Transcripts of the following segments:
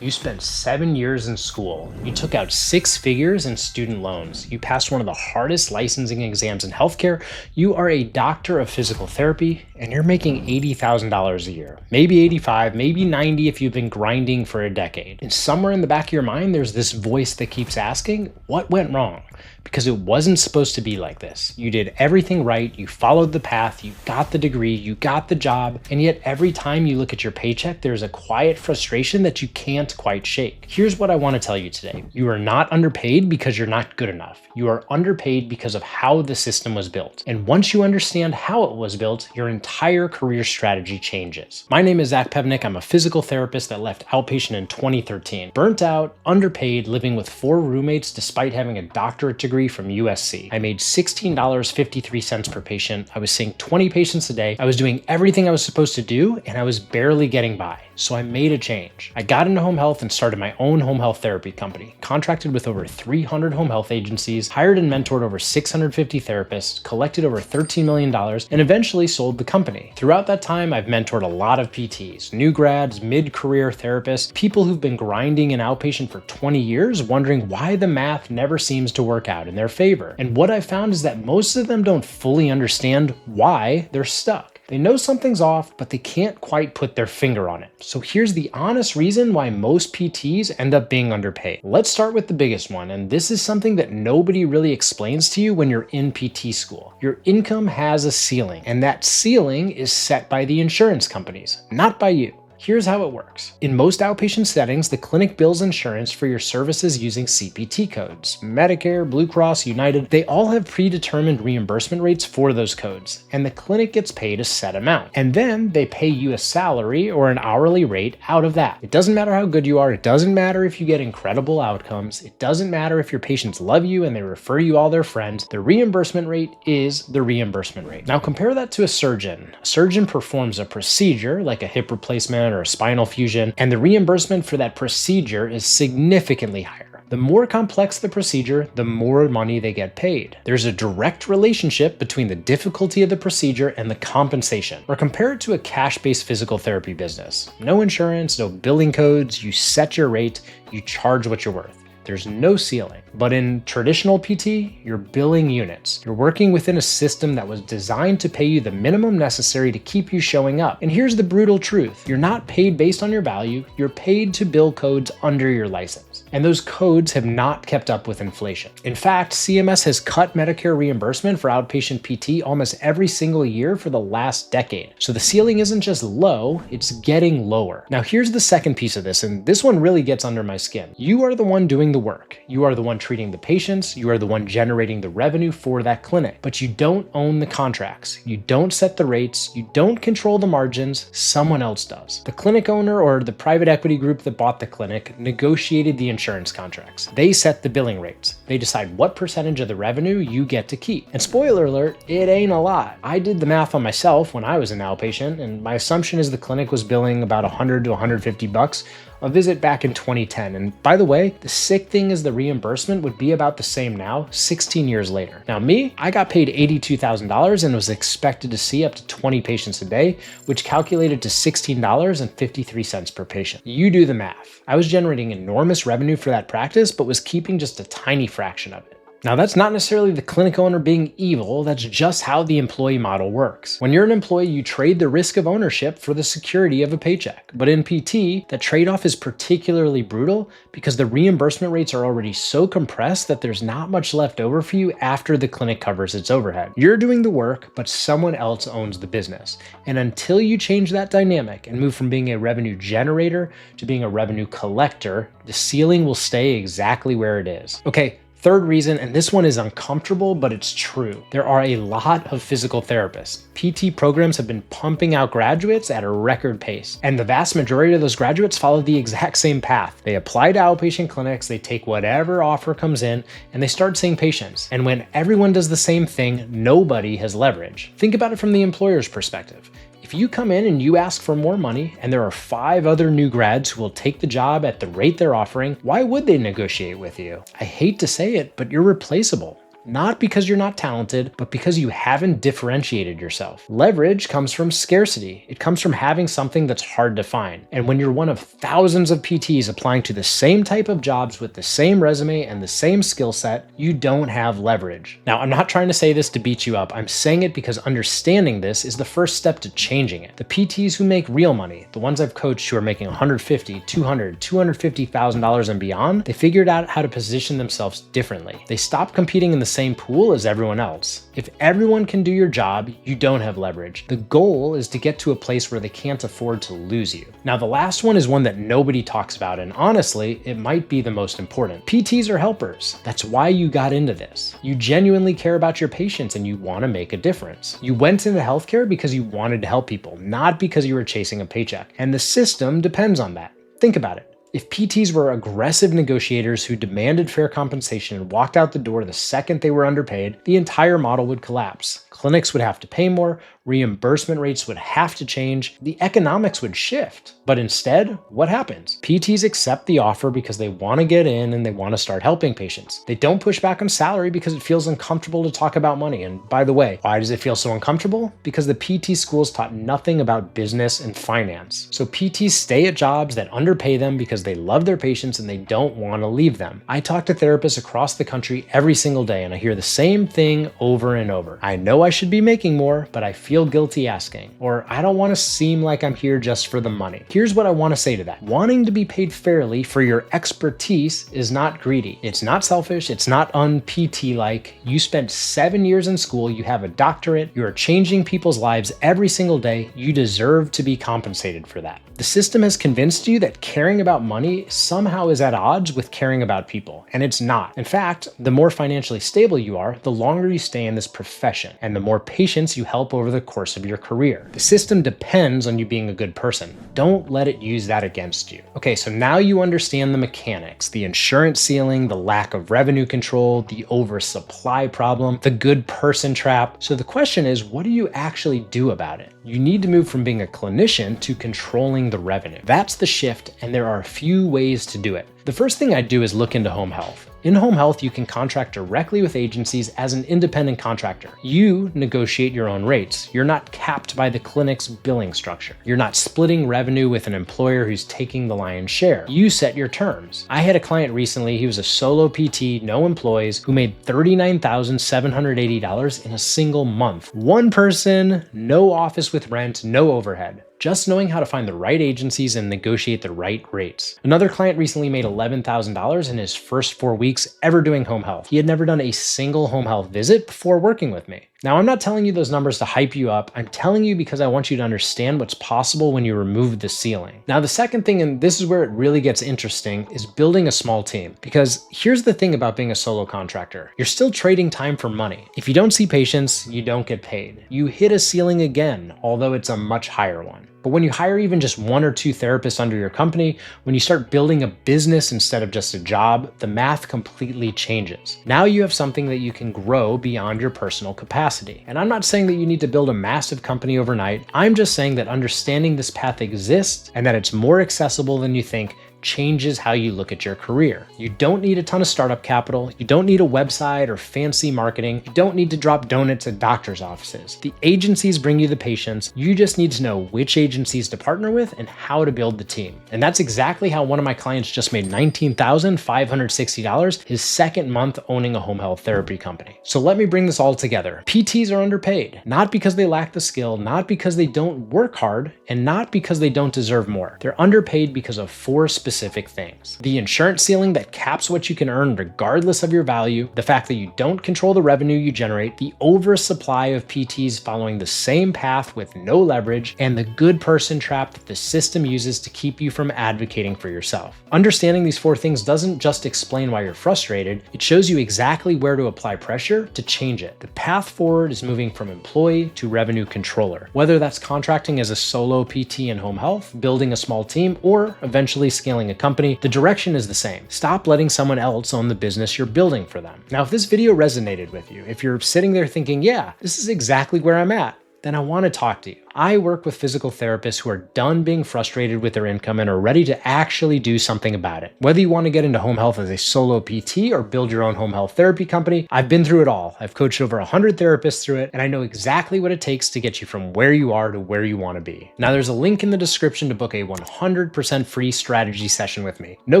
You spent 7 years in school. You took out 6 figures in student loans. You passed one of the hardest licensing exams in healthcare. You are a doctor of physical therapy, and you're making $80,000 a year. Maybe 85, maybe 90 if you've been grinding for a decade. And somewhere in the back of your mind, there's this voice that keeps asking, what went wrong? Because it wasn't supposed to be like this. You did everything right, you followed the path, you got the degree, you got the job, and yet every time you look at your paycheck, there's a quiet frustration that you can't quite shake. Here's what I want to tell you today. You are not underpaid because you're not good enough. You are underpaid because of how the system was built. And once you understand how it was built, your entire career strategy changes. My name is Pevnick. I'm a physical therapist that left outpatient in 2013. Burnt out, underpaid, living with 4 roommates despite having a doctorate degree from USC. I made $16.53 per patient. I was seeing 20 patients a day. I was doing everything I was supposed to do, and I was barely getting by. So I made a change. I got into home health and started my own home health therapy company, contracted with over 300 home health agencies, hired and mentored over 650 therapists, collected over $13 million, and eventually sold the company. Throughout that time, I've mentored a lot of PTs, new grads, mid-career therapists, people who've been grinding in outpatient for 20 years, wondering why the math never seems to work out in their favor. And what I found is that most of them don't fully understand why they're stuck. They know something's off, but they can't quite put their finger on it. So here's the honest reason why most PTs end up being underpaid. Let's start with the biggest one, and this is something that nobody really explains to you when you're in PT school. Your income has a ceiling, and that ceiling is set by the insurance companies, not by you. Here's how it works. In most outpatient settings, the clinic bills insurance for your services using CPT codes. Medicare, Blue Cross, United, they all have predetermined reimbursement rates for those codes, and the clinic gets paid a set amount. And then they pay you a salary or an hourly rate out of that. It doesn't matter how good you are. It doesn't matter if you get incredible outcomes. It doesn't matter if your patients love you and they refer you all their friends. The reimbursement rate is the reimbursement rate. Now compare that to a surgeon. A surgeon performs a procedure like a hip replacement or a spinal fusion, and the reimbursement for that procedure is significantly higher. The more complex the procedure, the more money they get paid. There's a direct relationship between the difficulty of the procedure and the compensation. Or compare it to a cash-based physical therapy business. No insurance, no billing codes, you set your rate, you charge what you're worth. There's no ceiling. But in traditional PT, you're billing units. You're working within a system that was designed to pay you the minimum necessary to keep you showing up. And here's the brutal truth. You're not paid based on your value. You're paid to bill codes under your license. And those codes have not kept up with inflation. In fact, CMS has cut Medicare reimbursement for outpatient PT almost every single year for the last decade. So the ceiling isn't just low, it's getting lower. Now here's the second piece of this, and this one really gets under my skin. You are the one doing the work. You are the one treating the patients. You are the one generating the revenue for that clinic. But you don't own the contracts. You don't set the rates. You don't control the margins. Someone else does. The clinic owner or the private equity group that bought the clinic negotiated the insurance contracts. They set the billing rates. They decide what percentage of the revenue you get to keep. And spoiler alert, it ain't a lot. I did the math on myself when I was an outpatient, and my assumption is the clinic was billing about $100 to $150 a visit back in 2010. And by the way, the sick thing is the reimbursement would be about the same now, 16 years later. Now me, I got paid $82,000 and was expected to see up to 20 patients a day, which calculated to $16.53 per patient. You do the math. I was generating enormous revenue for that practice, but was keeping just a tiny fraction of it. Now that's not necessarily the clinic owner being evil, that's just how the employee model works. When you're an employee, you trade the risk of ownership for the security of a paycheck. But in PT, that trade-off is particularly brutal because the reimbursement rates are already so compressed that there's not much left over for you after the clinic covers its overhead. You're doing the work, but someone else owns the business. And until you change that dynamic and move from being a revenue generator to being a revenue collector, the ceiling will stay exactly where it is. Okay. Third reason, and this one is uncomfortable, but it's true. There are a lot of physical therapists. PT programs have been pumping out graduates at a record pace, and the vast majority of those graduates follow the exact same path. They apply to outpatient clinics, they take whatever offer comes in, and they start seeing patients. And when everyone does the same thing, nobody has leverage. Think about it from the employer's perspective. If you come in and you ask for more money and there are 5 other new grads who will take the job at the rate they're offering, why would they negotiate with you? I hate to say it, but you're replaceable. not because you're not talented, but because you haven't differentiated yourself. Leverage comes from scarcity. It comes from having something that's hard to find. And when you're one of thousands of PTs applying to the same type of jobs with the same resume and the same skill set, you don't have leverage. Now, I'm not trying to say this to beat you up. I'm saying it because understanding this is the first step to changing it. The PTs who make real money, the ones I've coached who are making $150,000, $200,000, $250,000 and beyond, they figured out how to position themselves differently. They stopped competing in the same pool as everyone else. If everyone can do your job, you don't have leverage. The goal is to get to a place where they can't afford to lose you. Now, the last one is one that nobody talks about, and honestly, it might be the most important. PTs are helpers. That's why you got into this. You genuinely care about your patients and you want to make a difference. You went into healthcare because you wanted to help people, not because you were chasing a paycheck. And the system depends on that. Think about it. If PTs were aggressive negotiators who demanded fair compensation and walked out the door the second they were underpaid, the entire model would collapse. Clinics would have to pay more, reimbursement rates would have to change, the economics would shift. But instead, what happens? PTs accept the offer because they want to get in and they want to start helping patients. They don't push back on salary because it feels uncomfortable to talk about money. And by the way, why does it feel so uncomfortable? Because the PT schools taught nothing about business and finance. So PTs stay at jobs that underpay them because they love their patients and they don't want to leave them. I talk to therapists across the country every single day and I hear the same thing over and over. I know I should be making more, but I feel guilty asking. Or I don't want to seem like I'm here just for the money. Here's what I want to say to that. Wanting to be paid fairly for your expertise is not greedy. It's not selfish. It's not un-PT-like. You spent 7 years in school. You have a doctorate. You are changing people's lives every single day. You deserve to be compensated for that. The system has convinced you that caring about money somehow is at odds with caring about people, and it's not. In fact, the more financially stable you are, the longer you stay in this profession, and the more patients you help over the course of your career. The system depends on you being a good person. Don't let it use that against you. Okay, so now you understand the mechanics, the insurance ceiling, the lack of revenue control, the oversupply problem, the good person trap. So the question is, what do you actually do about it? You need to move from being a clinician to controlling the revenue. That's the shift, and there are a few ways to do it. The first thing I do is look into home health. In home health, you can contract directly with agencies as an independent contractor. You negotiate your own rates. You're not capped by the clinic's billing structure. You're not splitting revenue with an employer who's taking the lion's share. You set your terms. I had a client recently, he was a solo PT, no employees, who made $39,780 in a single month. One person, no office with rent, no overhead. Just knowing how to find the right agencies and negotiate the right rates. Another client recently made $11,000 in his first 4 weeks ever doing home health. He had never done a single home health visit before working with me. Now, I'm not telling you those numbers to hype you up. I'm telling you because I want you to understand what's possible when you remove the ceiling. Now, the second thing, and this is where it really gets interesting, is building a small team. Because here's the thing about being a solo contractor. You're still trading time for money. If you don't see patients, you don't get paid. You hit a ceiling again, although it's a much higher one. But when you hire even just 1 or 2 therapists under your company, when you start building a business instead of just a job, the math completely changes. Now you have something that you can grow beyond your personal capacity. And I'm not saying that you need to build a massive company overnight. I'm just saying that understanding this path exists and that it's more accessible than you think changes how you look at your career. You don't need a ton of startup capital. You don't need a website or fancy marketing. You don't need to drop donuts at doctors' offices. The agencies bring you the patients. You just need to know which agencies to partner with and how to build the team. And that's exactly how one of my clients just made $19,560 his second month owning a home health therapy company. So let me bring this all together. PTs are underpaid, not because they lack the skill, not because they don't work hard, and not because they don't deserve more. They're underpaid because of 4 specific things. The insurance ceiling that caps what you can earn regardless of your value, the fact that you don't control the revenue you generate, the oversupply of PTs following the same path with no leverage, and the good person trap that the system uses to keep you from advocating for yourself. Understanding these 4 things doesn't just explain why you're frustrated, it shows you exactly where to apply pressure to change it. The path forward is moving from employee to revenue controller, whether that's contracting as a solo PT in home health, building a small team, or eventually scaling a company, the direction is the same. Stop letting someone else own the business you're building for them. Now, if this video resonated with you, if you're sitting there thinking, yeah, this is exactly where I'm at, then I want to talk to you. I work with physical therapists who are done being frustrated with their income and are ready to actually do something about it. Whether you want to get into home health as a solo PT or build your own home health therapy company, I've been through it all. I've coached over 100 therapists through it, and I know exactly what it takes to get you from where you are to where you want to be. Now, there's a link in the description to book a 100% free strategy session with me. No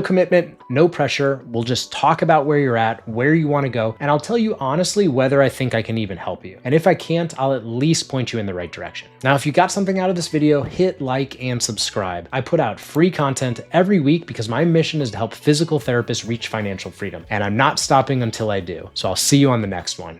commitment, no pressure. We'll just talk about where you're at, where you want to go, and I'll tell you honestly whether I think I can even help you. And if I can't, I'll at least point you in the right direction. Now, if you got something out of this video, hit like and subscribe. I put out free content every week because my mission is to help physical therapists reach financial freedom, and I'm not stopping until I do. So I'll see you on the next one.